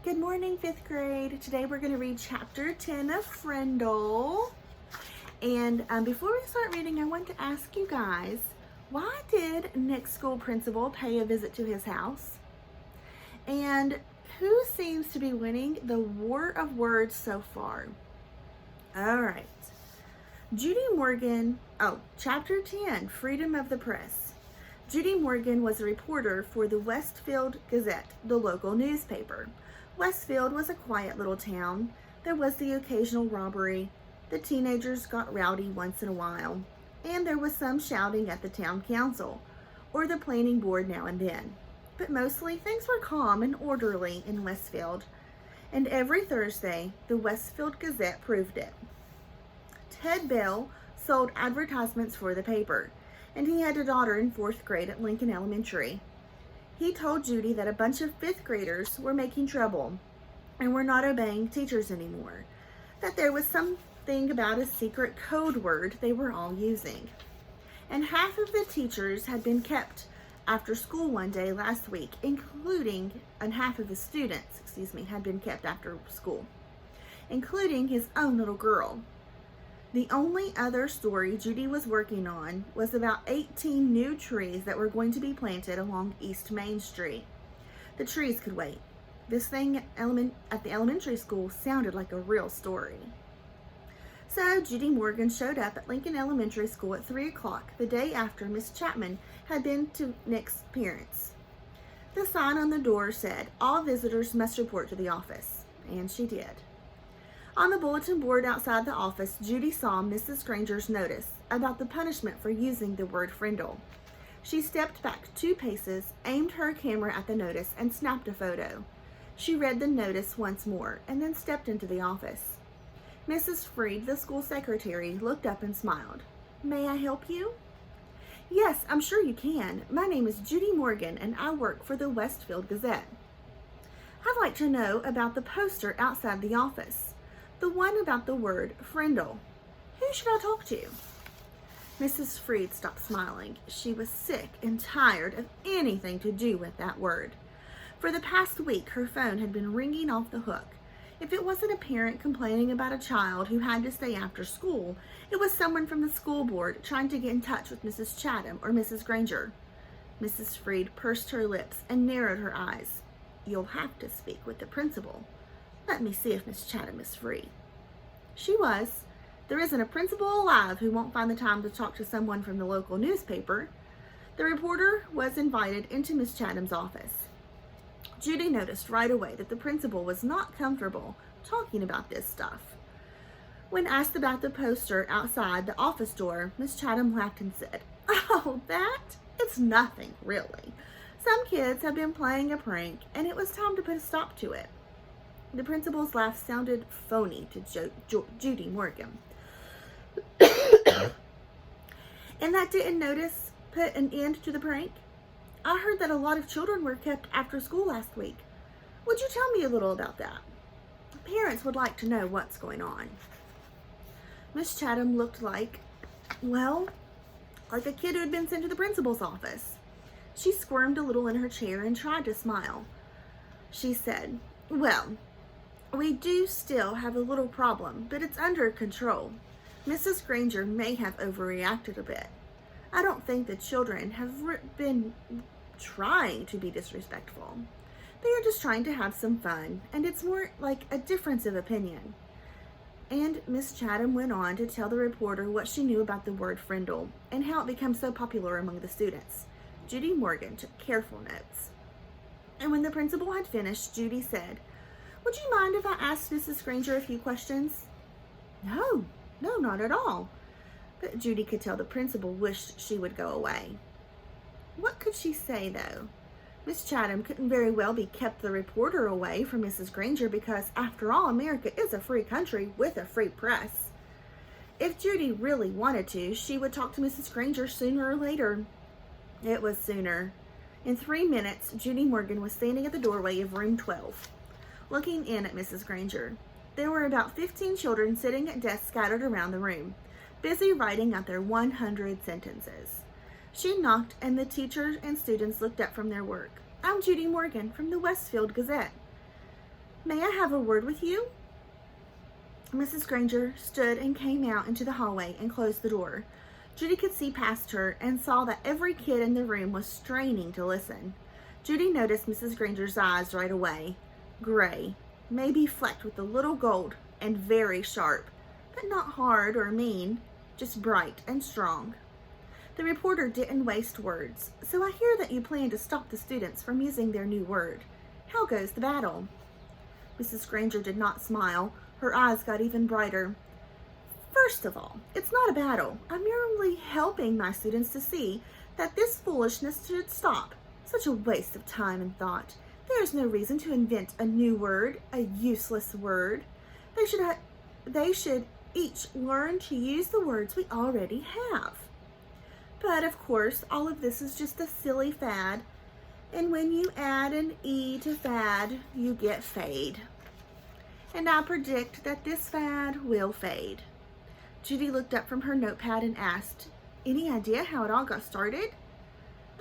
Good morning, 5th grade. Today we're going to read chapter 10 of Frindle. And before we start reading, I want to ask you guys, why did Nick's school principal pay a visit to his house? And who seems to be winning the war of words so far? All right. Judy Morgan, chapter 10, Freedom of the Press. Judy Morgan was a reporter for the Westfield Gazette, the local newspaper. Westfield was a quiet little town. There was the occasional robbery. The teenagers got rowdy once in a while. And there was some shouting at the town council or the planning board now and then. But mostly things were calm and orderly in Westfield. And every Thursday, the Westfield Gazette proved it. Ted Bell sold advertisements for the paper, and he had a daughter in 4th grade at Lincoln Elementary. He told Judy that a bunch of 5th graders were making trouble and were not obeying teachers anymore, that there was something about a secret code word they were all using. And half of the teachers had been kept after school one day last week, and half of the students, had been kept after school, including his own little girl. The only other story Judy was working on was about 18 new trees that were going to be planted along East Main Street. The trees could wait. This thing at the elementary school sounded like a real story. So Judy Morgan showed up at Lincoln Elementary School at 3 o'clock the day after Miss Chapman had been to Nick's parents. The sign on the door said, "All visitors must report to the office," and she did. On the bulletin board outside the office, Judy saw Mrs. Granger's notice about the punishment for using the word Frindle. She stepped back 2 paces, aimed her camera at the notice, and snapped a photo. She read the notice once more, and then stepped into the office. Mrs. Freed, the school secretary, looked up and smiled. "May I help you?" "Yes, I'm sure you can. My name is Judy Morgan, and I work for the Westfield Gazette. I'd like to know about the poster outside the office. The one about the word Frindle. Who should I talk to?" Mrs. Freed stopped smiling. She was sick and tired of anything to do with that word. For the past week, her phone had been ringing off the hook. If it wasn't a parent complaining about a child who had to stay after school, it was someone from the school board trying to get in touch with Mrs. Chatham or Mrs. Granger. Mrs. Freed pursed her lips and narrowed her eyes. "You'll have to speak with the principal. Let me see if Miss Chatham is free." She was. There isn't a principal alive who won't find the time to talk to someone from the local newspaper. The reporter was invited into Miss Chatham's office. Judy noticed right away that the principal was not comfortable talking about this stuff. When asked about the poster outside the office door, Miss Chatham laughed and said, "Oh, that? It's nothing, really. Some kids have been playing a prank, and it was time to put a stop to it." The principal's laugh sounded phony to Judy Morgan. "And that didn't put an end to the prank? I heard that a lot of children were kept after school last week. Would you tell me a little about that? Parents would like to know what's going on." Miss Chatham looked like a kid who had been sent to the principal's office. She squirmed a little in her chair and tried to smile. She said, "Well, we do still have a little problem, but it's under control. Mrs. Granger may have overreacted a bit. I don't think the children have been trying to be disrespectful. They are just trying to have some fun, and it's more like a difference of opinion." And Miss Chatham went on to tell the reporter what she knew about the word Frindle and how it became so popular among the students. Judy Morgan took careful notes. And when the principal had finished, Judy said, "Would you mind if I asked Mrs. Granger a few questions?" No, not at all." But Judy could tell the principal wished she would go away. What could she say, though? Miss Chatham couldn't very well be kept the reporter away from Mrs. Granger because, after all, America is a free country with a free press. If Judy really wanted to, she would talk to Mrs. Granger sooner or later. It was sooner. In 3 minutes, Judy Morgan was standing at the doorway of room 12, looking in at Mrs. Granger. There were about 15 children sitting at desks scattered around the room, busy writing out their 100 sentences. She knocked, and the teachers and students looked up from their work. "I'm Judy Morgan from the Westfield Gazette." May I have a word with you? Mrs. Granger stood and came out into the hallway and closed the door. Judy could see past her and saw that every kid in the room was straining to listen. Judy noticed Mrs. Granger's eyes right away. Gray, maybe flecked with a little gold, and very sharp, but not hard or mean, just bright and strong. The reporter didn't waste words, so I hear that you plan to stop the students from using their new word. How goes the battle? Mrs. Granger did not smile. Her eyes got even brighter. First of all, it's not a battle. I'm merely helping my students to see that this foolishness should stop. Such a waste of time and thought. There is no reason to invent a new word, a useless word. They should each learn to use the words we already have. But of course, all of this is just a silly fad. And when you add an E to fad, you get fade. And I predict that this fad will fade. Judy looked up from her notepad and asked, any idea how it all got started?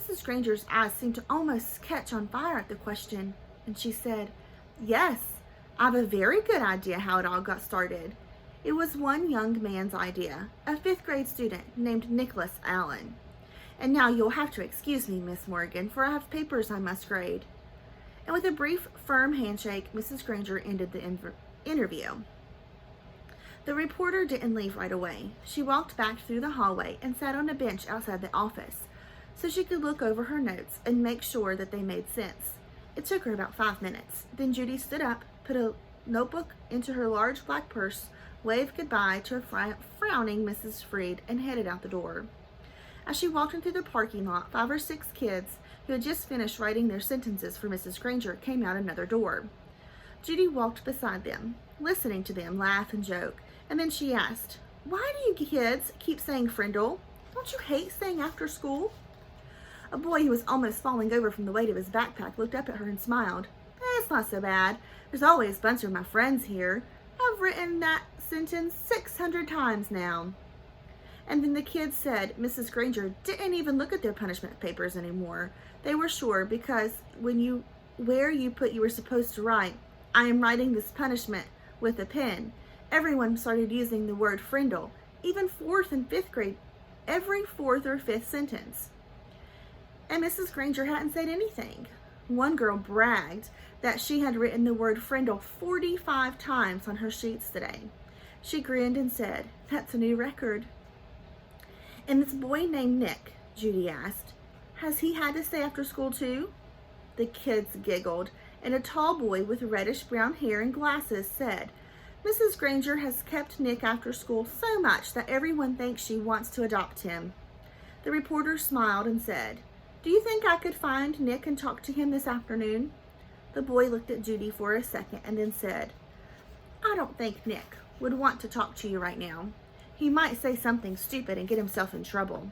Mrs. Granger's eyes seemed to almost catch on fire at the question, and she said, yes, I have a very good idea how it all got started. It was one young man's idea, a 5th grade student named Nicholas Allen. And now you'll have to excuse me, Miss Morgan, for I have papers I must grade. And with a brief, firm handshake, Mrs. Granger ended the interview. The reporter didn't leave right away. She walked back through the hallway and sat on a bench outside the office so she could look over her notes and make sure that they made sense. It took her about 5 minutes. Then Judy stood up, put a notebook into her large black purse, waved goodbye to a frowning Mrs. Freed, and headed out the door. As she walked into the parking lot, 5 or 6 kids who had just finished writing their sentences for Mrs. Granger came out another door. Judy walked beside them, listening to them laugh and joke, and then she asked, why do you kids keep saying Frindle? Don't you hate saying after school? A boy who was almost falling over from the weight of his backpack looked up at her and smiled. It's not so bad. There's always a bunch of my friends here. I've written that sentence 600 times now. And then the kids said Mrs. Granger didn't even look at their punishment papers anymore. They were sure because where you put you were supposed to write, I am writing this punishment with a pen. Everyone started using the word Frindle, even 4th and 5th grade, every 4th or 5th sentence. And Mrs. Granger hadn't said anything. One girl bragged that she had written the word Frindle 45 times on her sheets today. She grinned and said, that's a new record. And this boy named Nick, Judy asked, has he had to stay after school too? The kids giggled, and a tall boy with reddish brown hair and glasses said, Mrs. Granger has kept Nick after school so much that everyone thinks she wants to adopt him. The reporter smiled and said, do you think I could find Nick and talk to him this afternoon? The boy looked at Judy for a second and then said, I don't think Nick would want to talk to you right now. He might say something stupid and get himself in trouble.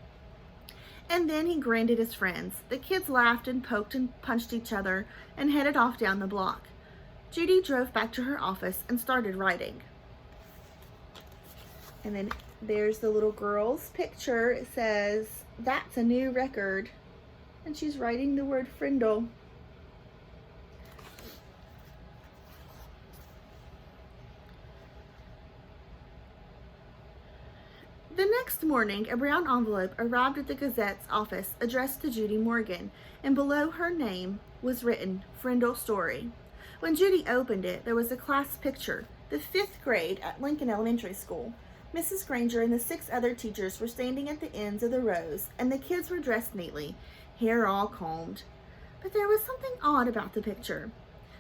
And then he grinned at his friends. The kids laughed and poked and punched each other and headed off down the block. Judy drove back to her office and started writing. And then there's the little girl's picture. It says, that's a new record. And she's writing the word Frindle. The next morning, a brown envelope arrived at the Gazette's office addressed to Judy Morgan, and below her name was written, Frindle Story. When Judy opened it, there was a class picture, the 5th grade at Lincoln Elementary School. Mrs. Granger and the 6 other teachers were standing at the ends of the rows, and the kids were dressed neatly, hair all combed. But there was something odd about the picture.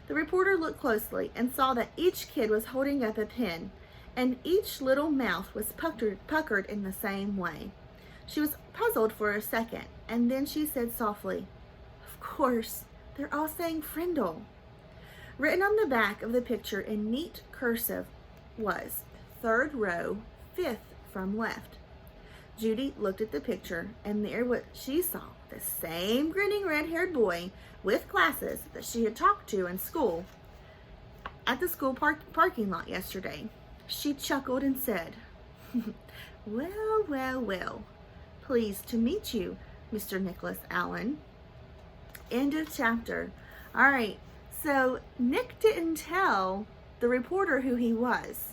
The reporter looked closely and saw that each kid was holding up a pen, and each little mouth was puckered in the same way. She was puzzled for a second, and then she said softly, of course, they're all saying Frindle. Written on the back of the picture in neat cursive was 3rd row, 5th from left. Judy looked at the picture, and there she saw the same grinning red-haired boy with glasses that she had talked to in school at the school parking lot yesterday. She chuckled and said, well, well, well, pleased to meet you, Mr. Nicholas Allen. End of chapter. All right, So Nick didn't tell the reporter who he was.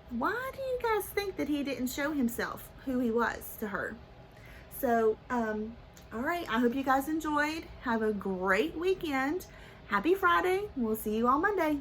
Why do you guys think that he didn't show himself, who he was, to her? So, all right, I hope you guys enjoyed. Have a great weekend. Happy Friday. We'll see you on Monday.